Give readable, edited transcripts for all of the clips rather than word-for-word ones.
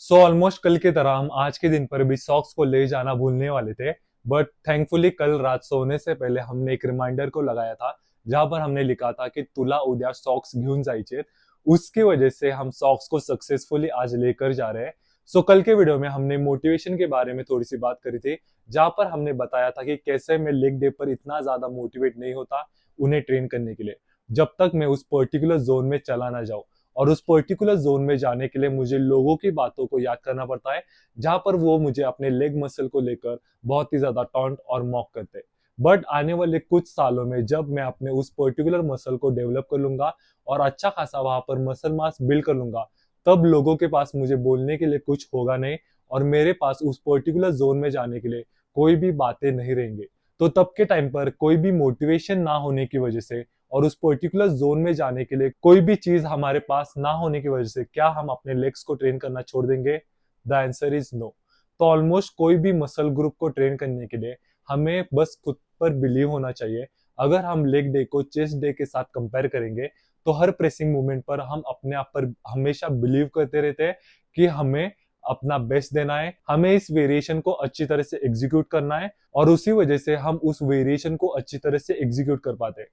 So almost कल की तरह हम आज के दिन पर भी सॉक्स को ले जाना भूलने वाले थे। बट थैंकफुली कल रात सोने से पहले हमने एक रिमाइंडर को लगाया था, जहां पर हमने लिखा था कि तुला उद्या सॉक्स घेऊन जायचे। उसकी वजह से हम सॉक्स को सक्सेसफुली आज लेकर जा रहे हैं। सो कल के वीडियो में हमने मोटिवेशन के बारे में थोड़ी सी बात करी थी, जहां पर हमने बताया था कि कैसे मैं लेग डे पर इतना ज्यादा मोटिवेट नहीं होता उन्हें ट्रेन करने के लिए, जब तक मैं उस पर्टिकुलर जोन में चला ना जाऊं। और उस पर्टिकुलर जोन में जाने के लिए मुझे लोगों की बातों को याद करना पड़ता है, जहां पर वो मुझे अपने लेग मसल को लेकर बहुत ही ज्यादा टॉन्ट और मॉक करते हैं। बट आने वाले कुछ सालों में जब मैं अपने उस पर्टिकुलर मसल को डेवलप कर लूंगा और अच्छा खासा वहां पर मसल मास बिल्ड कर लूंगा, तब लोगों के पास मुझे बोलने के लिए कुछ होगा नहीं, और मेरे पास उस पर्टिकुलर जोन में जाने के लिए कोई भी बातें नहीं रहेंगे। तो तब के टाइम पर कोई भी मोटिवेशन ना होने की वजह से और उस पर्टिकुलर जोन में जाने के लिए कोई भी चीज हमारे पास ना होने की वजह से क्या हम अपने लेग्स को ट्रेन करना छोड़ देंगे? The answer is no. तो ऑलमोस्ट कोई भी मसल ग्रुप को ट्रेन करने के लिए हमें बस खुद पर बिलीव होना चाहिए। अगर हम लेग डे को चेस्ट डे के साथ कंपेयर करेंगे, तो हर प्रेसिंग मूवमेंट पर हम अपने आप पर हमेशा बिलीव करते रहते हैं कि हमें अपना बेस्ट देना है, हमें इस वेरिएशन को अच्छी तरह से एग्जीक्यूट करना है, और उसी वजह से हम उस वेरिएशन को अच्छी तरह से एग्जीक्यूट कर पाते हैं।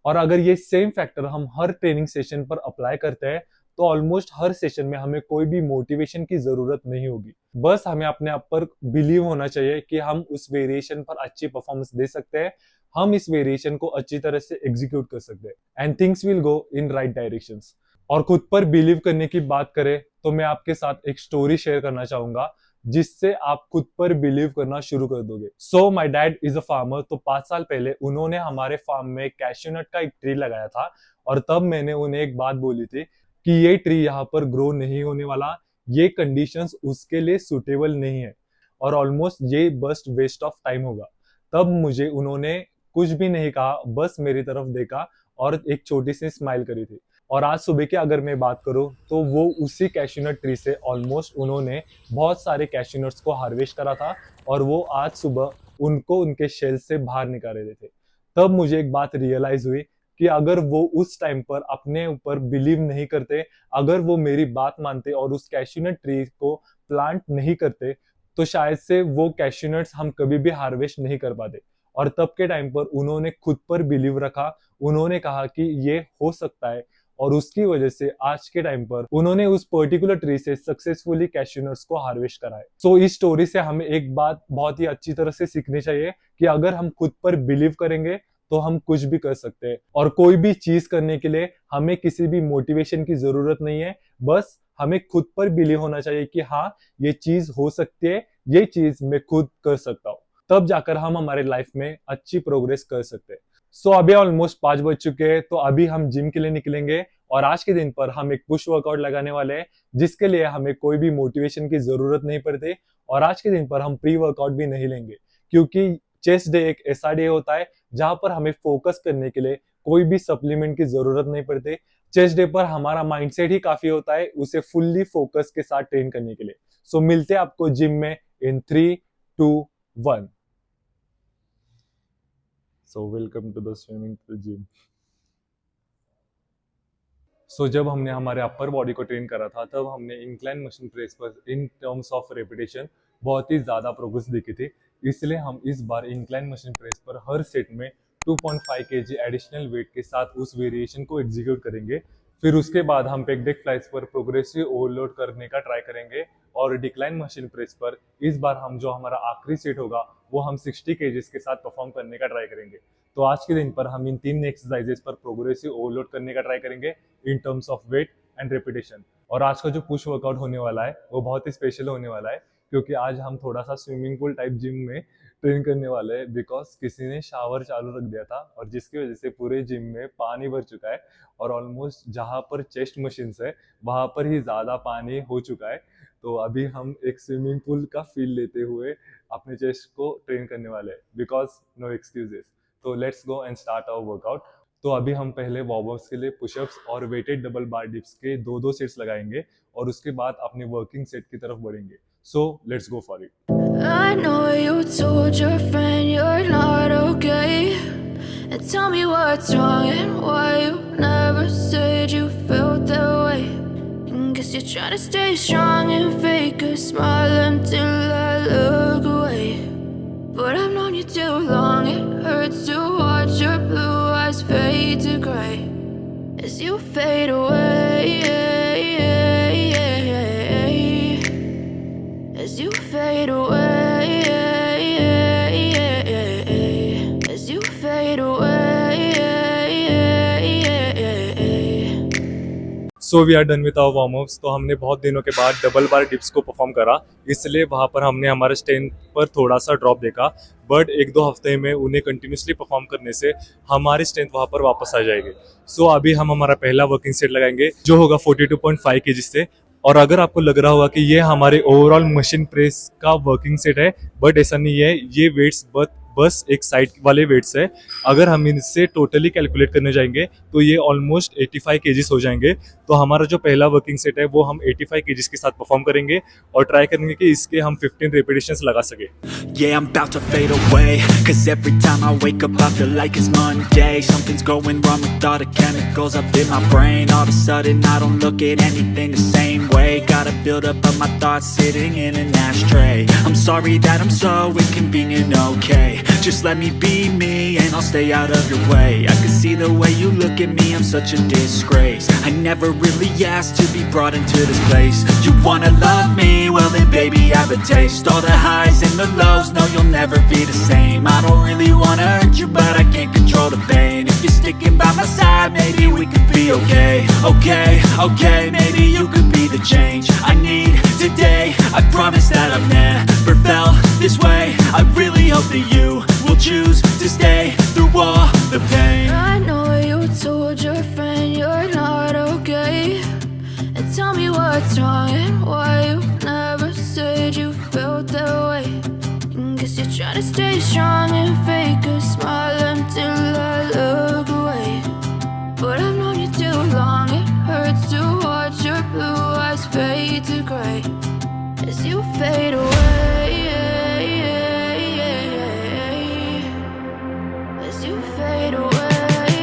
और अगर ये सेम फैक्टर हम हर ट्रेनिंग सेशन पर अप्लाई करते हैं, तो ऑलमोस्ट हर सेशन में हमें कोई भी मोटिवेशन की जरूरत नहीं होगी। बस हमें अपने आप पर बिलीव होना चाहिए कि हम उस वेरिएशन पर अच्छी परफॉर्मेंस दे सकते हैं, हम इस वेरिएशन को अच्छी तरह से एग्जीक्यूट कर सकते हैं, and things will go in right directions. और खुद पर बिलीव करने की बात करें, तो मैं आपके साथ एक स्टोरी शेयर करना चाहूंगा, जिससे आप खुद पर बिलीव करना शुरू कर दोगे। So my dad is a farmer. तो 5 साल पहले उन्होंने हमारे फार्म में कैश्यूनट का एक ट्री लगाया था, और तब मैंने उन्हें एक बात बोली थी कि ये ट्री यहाँ पर ग्रो नहीं होने वाला, ये कंडीशंस उसके लिए सुटेबल नहीं है, और ऑलमोस्ट ये बस वेस्ट ऑफ टाइम होगा। तब मुझे उन्होंने कुछ भी नहीं कहा, बस मेरी तरफ देखा और एक छोटी सी स्माइल करी थी। और आज सुबह की अगर मैं बात करूं, तो वो उसी कैश्यूनट ट्री से ऑलमोस्ट उन्होंने बहुत सारे कैश्यूनट्स को हार्वेस्ट करा था, और वो आज सुबह उनको उनके शेल से बाहर निकाल रहे थे। तब मुझे एक बात रियलाइज हुई कि अगर वो उस टाइम पर अपने ऊपर बिलीव नहीं करते, अगर वो मेरी बात मानते और उस कैश्यूनट ट्री को प्लांट नहीं करते, तो शायद से वो कैश्यूनट्स हम कभी भी हार्वेस्ट नहीं कर पाते। और तब के टाइम पर उन्होंने खुद पर बिलीव रखा, उन्होंने कहा कि ये हो सकता है, और उसकी वजह से आज के टाइम पर उन्होंने उस पर्टिकुलर ट्री से सक्सेसफुली कैश्यूनट्स को हार्वेस्ट करा है। सो इस स्टोरी से हमें एक बात बहुत ही अच्छी तरह से सीखनी चाहिए कि अगर हम खुद पर बिलीव करेंगे, तो हम कुछ भी कर सकते हैं। और कोई भी चीज करने के लिए हमें किसी भी मोटिवेशन की जरूरत नहीं है, बस हमें खुद पर बिलीव होना चाहिए कि हाँ, ये चीज हो सकती है, ये चीज मैं खुद कर सकता हूँ। तब जाकर हम हमारे लाइफ में अच्छी प्रोग्रेस कर सकते हैं। सो अभी ऑलमोस्ट 5 बज चुके हैं, तो अभी हम जिम के लिए निकलेंगे, और आज के दिन पर हम एक पुश वर्कआउट लगाने वाले हैं, जिसके लिए हमें कोई भी मोटिवेशन की जरूरत नहीं पड़ती। और आज के दिन पर हम प्री वर्कआउट भी नहीं लेंगे, क्योंकि चेस्ट डे एक ऐसा डे होता है जहां पर हमें फोकस करने के लिए कोई भी सप्लीमेंट की जरूरत नहीं पड़ती। चेस्ट डे पर हमारा माइंडसेट ही काफी होता है उसे फुल्ली फोकस के साथ ट्रेन करने के लिए। सो मिलते हैं आपको जिम में इन 3, 2, 1। So welcome to the swimming pool gym. जब हमने हमारे अपर बॉडी को ट्रेन करा था, तब हमने इंक्लाइन मशीन प्रेस पर इन टर्म्स ऑफ रेपिटेशन बहुत ही ज्यादा प्रोग्रेस देखी थी। इसलिए हम इस बार इंक्लाइन मशीन प्रेस पर हर सेट में 2.5 kg एडिशनल वेट के साथ उस वेरिएशन को एग्जीक्यूट करेंगे। फिर उसके बाद हम पेगडेक फ्लाइज पर प्रोग्रेसिव ओवरलोड करने का ट्राई करेंगे, और डिक्लाइन मशीन प्रेस पर इस बार हम जो हमारा आखिरी सेट होगा, वो हम 60 kgs के साथ परफॉर्म करने का ट्राई करेंगे। तो आज के दिन पर हम इन 3 एक्सरसाइजेस पर प्रोग्रेसिव ओवरलोड करने का ट्राई करेंगे in terms of weight and repetition. और आज का जो पुश वर्कआउट होने वाला है, वो बहुत ही स्पेशल होने वाला है, क्योंकि आज हम थोड़ा सा स्विमिंग पूल टाइप जिम में ट्रेन करने वाले हैं, बिकॉज किसी ने शावर चालू रख दिया था, और जिसकी वजह से पूरे जिम में पानी भर चुका है, और ऑलमोस्ट जहाँ पर चेस्ट मशीन्स है वहां पर ही ज्यादा पानी हो चुका है। तो अभी हम एक स्विमिंग पूल का फील लेते हुए अपने चेस्ट को ट्रेन करने वाले हैं, बिकॉज नो एक्सक्यूजेस। तो let's go and start our workout. तो अभी हम पहले वॉर्मअप्स के लिए पुशअप्स और वेटेड डबल बार डिप्स के दो दो सेट्स लगाएंगे, और उसके बाद अपने वर्किंग सेट की तरफ बढ़ेंगे। सो let's go for it. I know you told your friend you're not okay. And tell me what's wrong and why you never said you felt that way. And guess you're try to stay strong and fake a smile until I look away. But I've known you too long, it hurts to watch your blue eyes fade to gray as you fade away. As you fade away. As you fade away. So we are done with our warm ups. तो हमने बहुत दिनों के बाद double bar dips को perform करा, इसलिए वहाँ पर हमने हमारे स्ट्रेंथ पर थोड़ा सा ड्रॉप देखा। बट एक दो हफ्ते में उन्हें कंटिन्यूसली परफॉर्म करने से हमारी स्ट्रेंथ वहाँ पर वापस आ जाएगी। सो अभी हम हमारा पहला वर्किंग सेट लगाएंगे जो होगा 42.5 केजी से। और अगर आपको लग रहा होगा कि ये हमारे ओवरऑल मशीन प्रेस का वर्किंग सेट है, बट ऐसा नहीं है। ये वेट्स बस एक साइड वाले वेट्स है। अगर हम इनसे टोटली कैलकुलेट करने जाएंगे तो ये ऑलमोस्ट 85 केजीज हो जाएंगे। तो हमारा जो पहला वर्किंग सेट है वो हम 85 केजीज के साथ परफॉर्म करेंगे और ट्राई करेंगे कि इसके हम 15 रिपीटेशंस लगा सके। Yeah, I'm about to fade away, 'cause every time I wake up I feel like it's Monday. Something's going wrong with all the chemicals up in my brain. All of a sudden I don't look at anything the same way. Gotta build up of my thoughts sitting in an ashtray. I'm sorry that I'm so inconvenient, okay. Just let me be me and I'll stay out of your way. I can see the way you look at me, I'm such a disgrace. I never really asked to be brought into this place. You wanna love me? Well then baby I have a taste. All the highs and the lows, no you'll never be the same. I don't really wanna hurt you but I can't control the pain. If you're sticking by my side maybe we could be okay. Okay, maybe you could be the change I need today. I promise that I've never felt this way. I really hope that you will choose to stay through all the pain. I know you told your friend you're not okay, and tell me what's wrong and why you never said you felt that way. Guess you're trying to stay strong and fake a smile until I look away. But I've known you too long, it hurts to watch your blue eyes fade to gray as you fade away. As you fade away.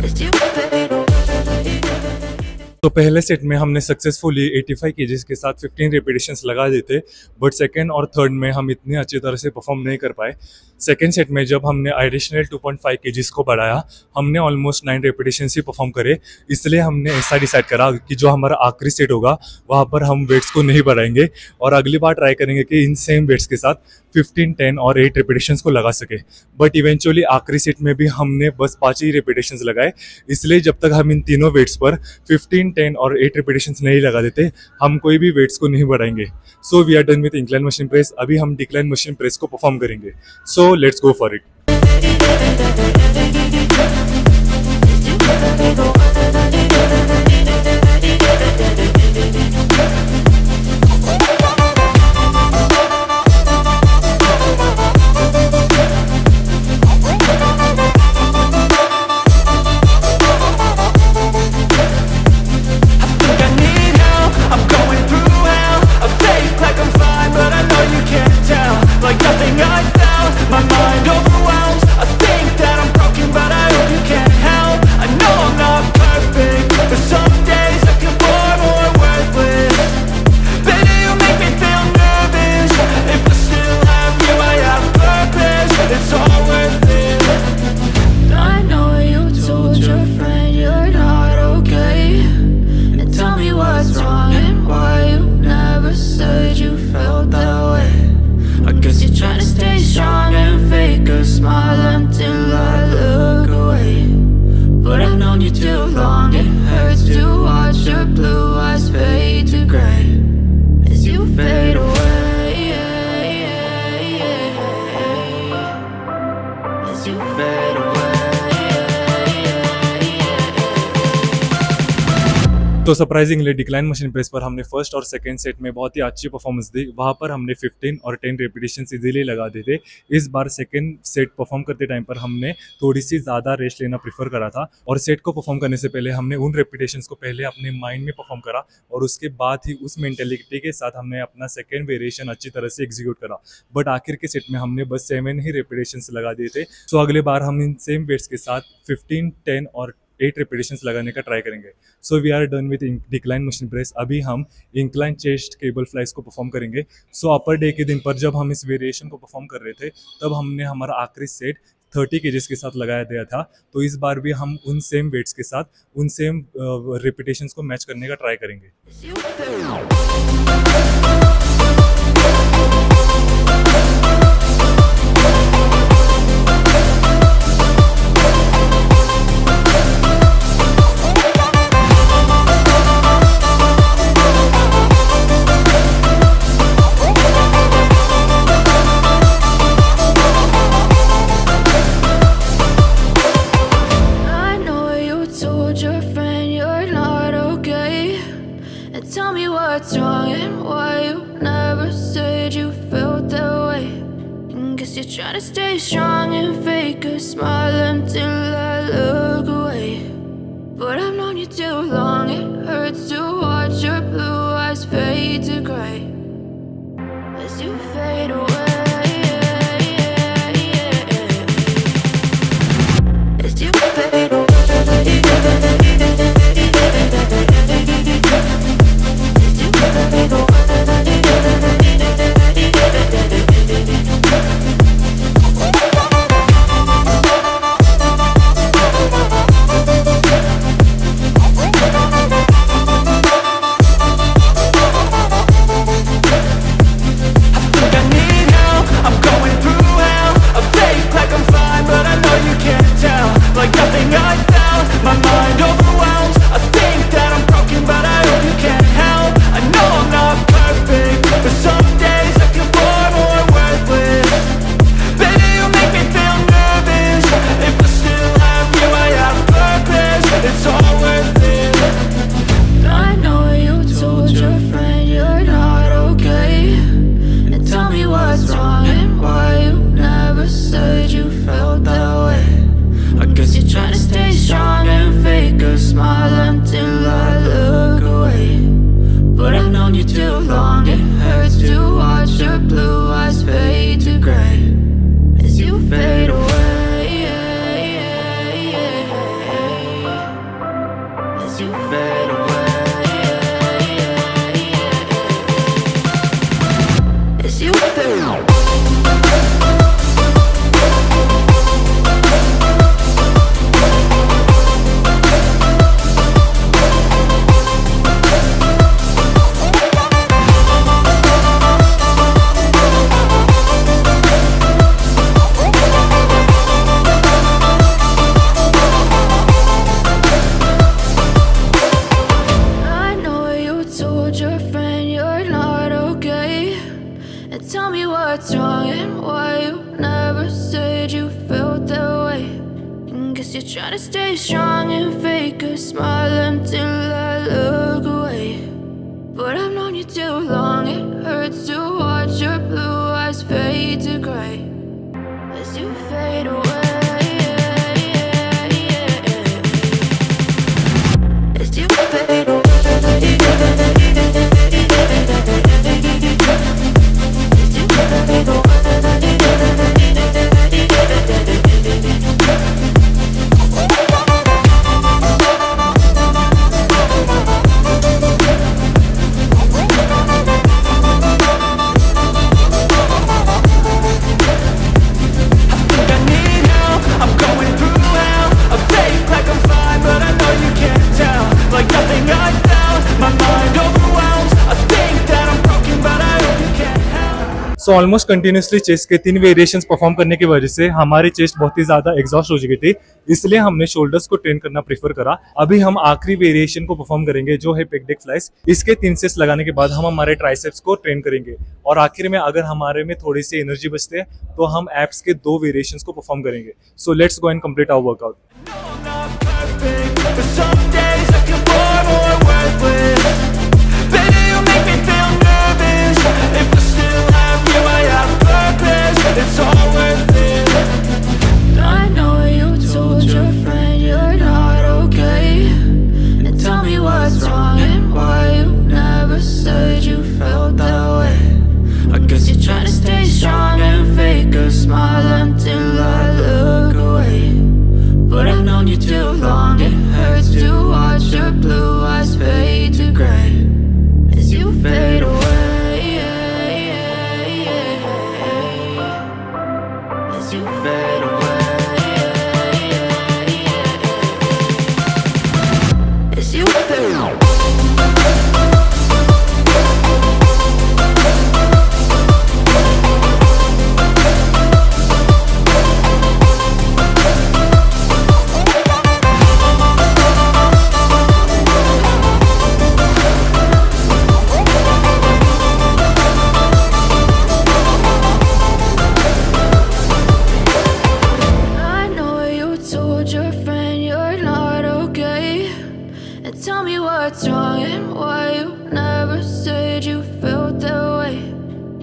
As you fade away. तो पहले set में हमने successfully 85 KGs के साथ 15 repetitions लगा दिए थे। But second और थर्ड में हम इतनी अच्छी तरह से परफॉर्म नहीं कर पाए। सेकंड सेट में जब हमने एडिशनल 2.5 केजीज को बढ़ाया, हमने ऑलमोस्ट 9 रिपीटेशंस ही परफॉर्म करे। इसलिए हमने ऐसा डिसाइड करा कि जो हमारा आखिरी सेट होगा वहाँ पर हम वेट्स को नहीं बढ़ाएंगे और अगली बार ट्राई करेंगे कि इन सेम वेट्स के साथ 15, 10 और 8 रिपीटेशंस को लगा सके। बट इवेंचुअली आखिरी सेट में भी हमने बस 5 ही रिपीटेशंस लगाए। इसलिए जब तक हम इन तीनों वेट्स पर 15, 10 और 8 रिपीटेशंस नहीं लगा देते, हम कोई भी वेट्स को नहीं बढ़ाएंगे। So we are done with incline machine press. अभी हम डिक्लाइन मशीन प्रेस को परफॉर्म करेंगे। So let's go for it. Like nothing I felt, my mind overwhelms. I think that I'm broken, but I hope you can't help. I know I'm not perfect, but some days I feel far more worthless. Baby, you make me feel nervous. If I still have you, I have purpose. It's all worth it. I know you told your friend you're not okay, and tell me what's wrong and why you never said you felt that way. I guess you're trying to stay strong and fake a smile until I look away. But I've known you too long, it hurts to watch your blue eyes fade to gray as you fade away. As you fade away. तो surprisingly decline machine press पर हमने first और second set में बहुत ही अच्छी performance दी। वहाँ पर हमने 15 और 10 रिपीटेशंस इजीली लगा दिए थे। इस बार सेकंड सेट परफॉर्म करते टाइम पर हमने थोड़ी सी ज़्यादा रेस्ट लेना प्रीफर करा था और सेट को परफॉर्म करने से पहले हमने उन रिपीटेशंस को पहले अपने माइंड में परफॉर्म करा और उसके बाद ही उस मेंटेलिटी के साथ हमने अपना सेकंड वेरिएशन अच्छी तरह से एग्जीक्यूट करा। बट आखिर के सेट में हमने बस 7 ही रिपीटेशंस लगा दिए थे। सो अगले बार हम इन सेम वेट्स के साथ 15, 10 और 8 रिपीटेशंस लगाने का ट्राई करेंगे. So we are done with decline machine press. अभी हम इंक्लाइन चेस्ट केबल फ्लाइज को परफॉर्म करेंगे. सो अपर डे के दिन पर जब हम इस वेरिएशन को परफॉर्म कर रहे थे तब हमने हमारा आखिरी सेट 30 केजेस के साथ लगाया दिया था. तो इस बार भी हम उन सेम वेट्स के साथ उन सेम रिपीटेशंस को मैच करने का ट्राई करेंगे. Is you feel I know you told your friend you're not okay. And tell me what's wrong and why you never said you felt that way. And guess you're trying to stay strong and fake a smile until I look away. But I've known you too long, it hurts to watch your blue eyes fade to gray as you fade away. As you fade away. I know you told your friend you're not okay. And tell me what's wrong and why you never said you felt that way. I guess you're trying to stay strong and fake a smile until I look away. But I've known you too long, it hurts to watch your blue eyes fade to gray as you fade away. As you fade away. As you fade away. I know you told your friend you're not okay. And tell me what's wrong and why you never said you felt that way. And guess you're trying to stay strong and fake a smile until I look away. But I've known you too long, it hurts to watch your blue eyes fade to gray as you fade away. As you fade away. As you fade away. So almost continuously chest के 3 variations perform करने की वजह से हमारी chest बहुत ही ज्यादा exhaust हो चुकी थी, इसलिए हमने शोल्डर्स को ट्रेन करना प्रेफर करा. अभी हम आखिरी वेरिएशन को परफॉर्म करेंगे जो है पेक डेक फ्लाइज. इसके 3 सेट्स लगाने के बाद हम हमारे ट्राइसेप्स को ट्रेन करेंगे और आखिर में अगर हमारे में थोड़ी सी एनर्जी बचते हैं तो हम एब्स के 2 वेरिएशंस को परफॉर्म करेंगे. So let's go and complete our workout. But some days I feel far more worthless. Baby, you make me feel nervous. If I still have you, I have purpose. It's all worth it. I know you told your friend you're not okay. And tell me what's wrong and why you never said you felt that way. I guess you're trying to stay strong and fake a smile until I look away. But I've known you too long, it you fade away. As you fade away. I know you told your friend you're not okay. And tell me what's wrong and why you never said you felt that way.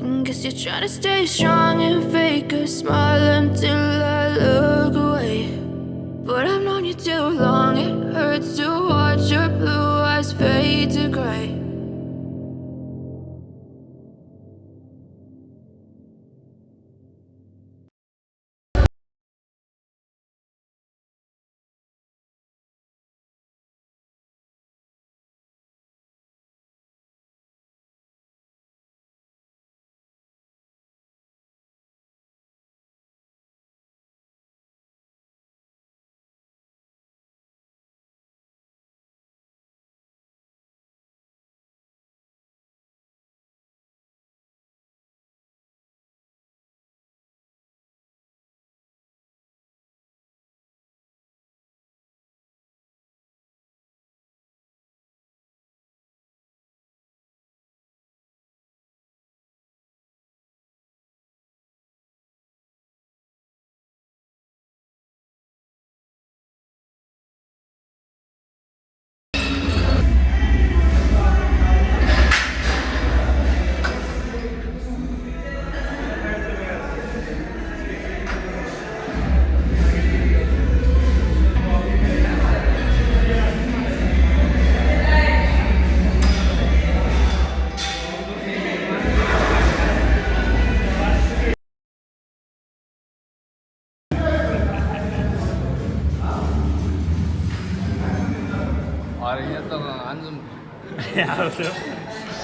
And guess you're trying to stay strong and fake a smile until I look away. But I've known you too long, it hurts to watch your blue eyes fade to gray.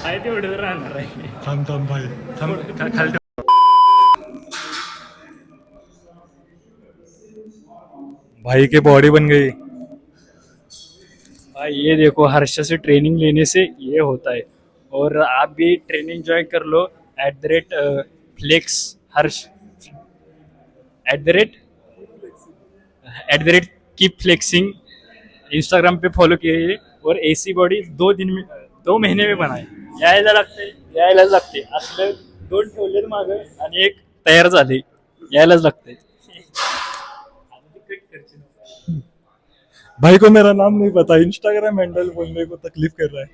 आहे तेवढं राहणार आहे. थांब थांब भाई थांब खाली भाई की बॉडी बन गई. भाई ये देखो, हर्षा से ट्रेनिंग लेने से ये होता है. और आप भी ट्रेनिंग ज्वाइन कर लो @फ्लेक्स हर्ष @@ कीप फ्लेक्सिंग. इंस्टाग्राम पे फॉलो कीजिए. और ऐसी बॉडी 2 महिने में बनाय. यायला लागते असलं 2 ठेवले मागं आणि 1 तयार झाले. यायलाच लागते. भाई को मेरा नाम नहीं पता, इंस्टाग्राम हैंडल बोलने को तकलीफ कर रहा है.